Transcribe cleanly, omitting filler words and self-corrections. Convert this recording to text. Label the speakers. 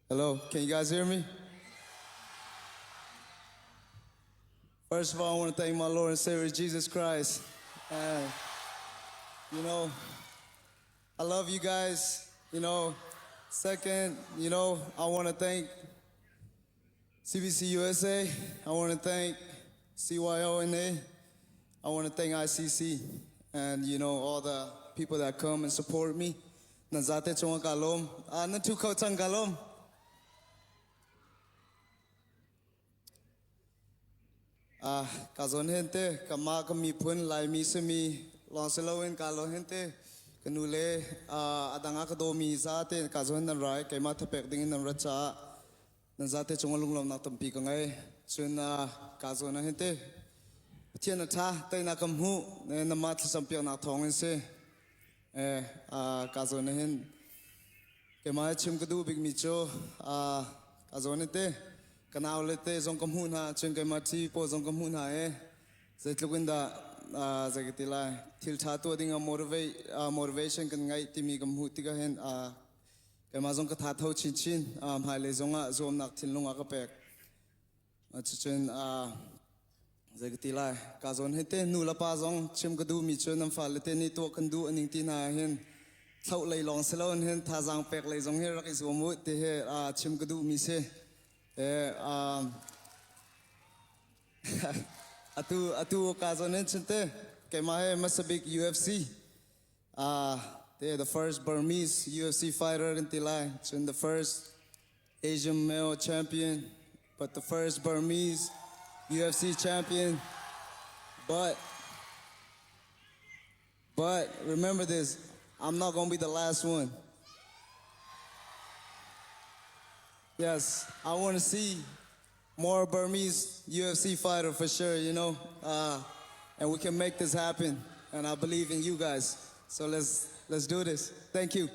Speaker 1: Hello, can you guys hear me? First of all, I want to thank my Lord and Savior Jesus Christ. And, you know, I love you guys. Second, I want to thank CBCUSA. I want to thank CYONA. I want to thank ICC and, all the people that come and support me. Nanzate chunga kalom. Nantuko tang kalom. Kazon gente, kama kami pun lai mi semi longselawin kalo gente kanule adanga kadomi zate kazon nan rai kema thapek dingin nan racha nan zate chungalung lom na tampi kangai chun kazon gente tian tha tai na kamhu ne na mat sampiak na thong se kazon hen kema chim kadu big micho kazon gente Kanao lete zong kamu na chun kay mati po zong kamu na zait lukin da zagitila til chatu ading motivation kan ngai timi kamu tiga hen kay mazong ka thatau chin chin hai le zonga zom nak til lunga ka pek chun zagitila ka zon hete nu la pa zong chim kadu mi chun nam fa lete ni to kan du aning ti na hen thau lei long selon hen tha jang pek lei zong he rak is mu te he chim kadu mi se atu kazonen chinte kemahe masabik UFC they're the first Burmese UFC fighter in Tilai, the first Asian male champion, but the first Burmese UFC champion. But remember this, I'm not gonna be the last one. Yes, I want to see more Burmese UFC fighter for sure, and we can make this happen. And I believe in you guys. So let's do this. Thank you.